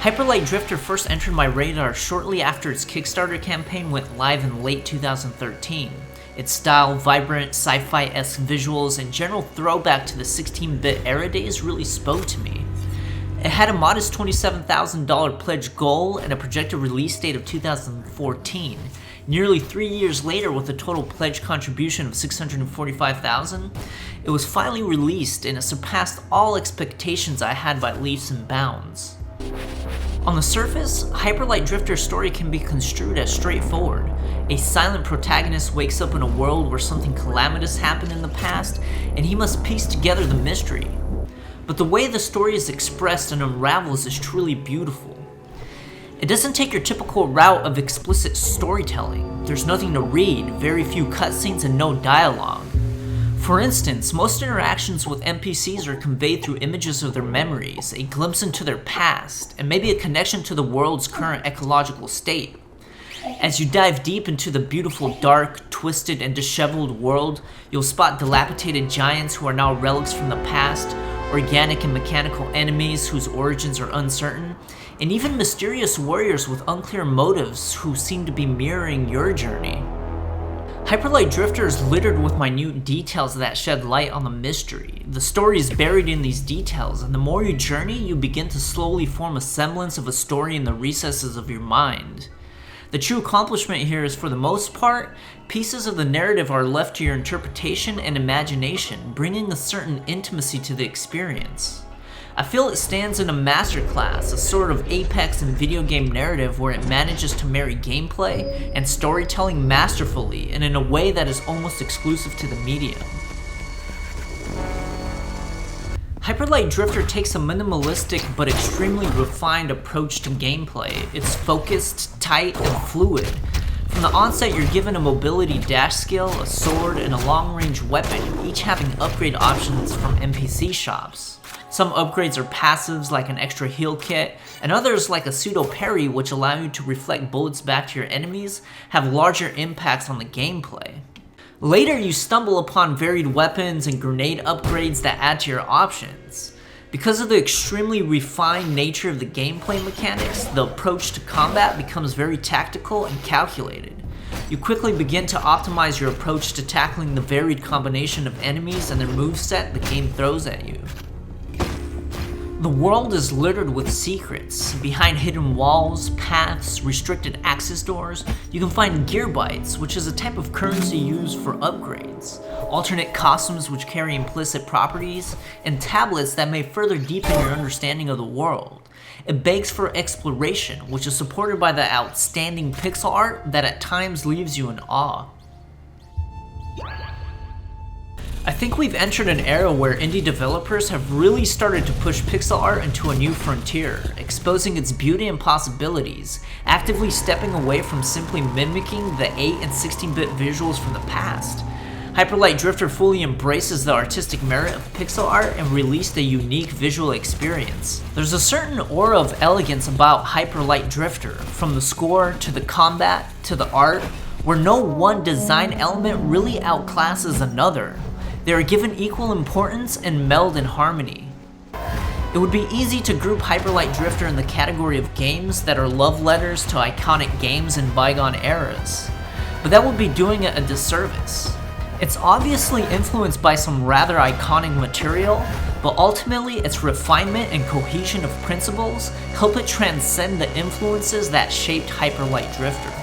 Hyper Light Drifter first entered my radar shortly after its Kickstarter campaign went live in late 2013. Its style, vibrant, sci-fi-esque visuals, and general throwback to the 16-bit era days really spoke to me. It had a modest $27,000 pledge goal and a projected release date of 2014. Nearly 3 years later, with a total pledge contribution of $645,000, it was finally released and it surpassed all expectations I had by leaps and bounds. On the surface, Hyper Light Drifter's story can be construed as straightforward. A silent protagonist wakes up in a world where something calamitous happened in the past, and he must piece together the mystery. But the way the story is expressed and unravels is truly beautiful. It doesn't take your typical route of explicit storytelling. There's nothing to read, very few cutscenes, and no dialogue. For instance, most interactions with NPCs are conveyed through images of their memories, a glimpse into their past, and maybe a connection to the world's current ecological state. As you dive deep into the beautiful, dark, twisted, and disheveled world, you'll spot dilapidated giants who are now relics from the past, organic and mechanical enemies whose origins are uncertain, and even mysterious warriors with unclear motives who seem to be mirroring your journey. Hyper Light Drifter is littered with minute details that shed light on the mystery. The story is buried in these details, and the more you journey, you begin to slowly form a semblance of a story in the recesses of your mind. The true accomplishment here is, for the most part, pieces of the narrative are left to your interpretation and imagination, bringing a certain intimacy to the experience. I feel it stands in a masterclass, a sort of apex in video game narrative where it manages to marry gameplay and storytelling masterfully and in a way that is almost exclusive to the medium. Hyper Light Drifter takes a minimalistic but extremely refined approach to gameplay. It's focused, tight, and fluid. From the onset, you're given a mobility dash skill, a sword, and a long-range weapon, each having upgrade options from NPC shops. Some upgrades are passives like an extra heal kit, and others like a pseudo parry, which allow you to reflect bullets back to your enemies, have larger impacts on the gameplay. Later, you stumble upon varied weapons and grenade upgrades that add to your options. Because of the extremely refined nature of the gameplay mechanics, the approach to combat becomes very tactical and calculated. You quickly begin to optimize your approach to tackling the varied combination of enemies and their moveset the game throws at you. The world is littered with secrets. Behind hidden walls, paths, restricted access doors, you can find gear bytes, which is a type of currency used for upgrades, alternate costumes which carry implicit properties, and tablets that may further deepen your understanding of the world. It begs for exploration, which is supported by the outstanding pixel art that at times leaves you in awe. I think we've entered an era where indie developers have really started to push pixel art into a new frontier, exposing its beauty and possibilities, actively stepping away from simply mimicking the 8 and 16-bit visuals from the past. Hyper Light Drifter fully embraces the artistic merit of pixel art and released a unique visual experience. There's a certain aura of elegance about Hyper Light Drifter, from the score to the combat to the art, where no one design element really outclasses another. They are given equal importance and meld in harmony. It would be easy to group Hyper Light Drifter in the category of games that are love letters to iconic games in bygone eras, but that would be doing it a disservice. It's obviously influenced by some rather iconic material, but ultimately its refinement and cohesion of principles help it transcend the influences that shaped Hyper Light Drifter.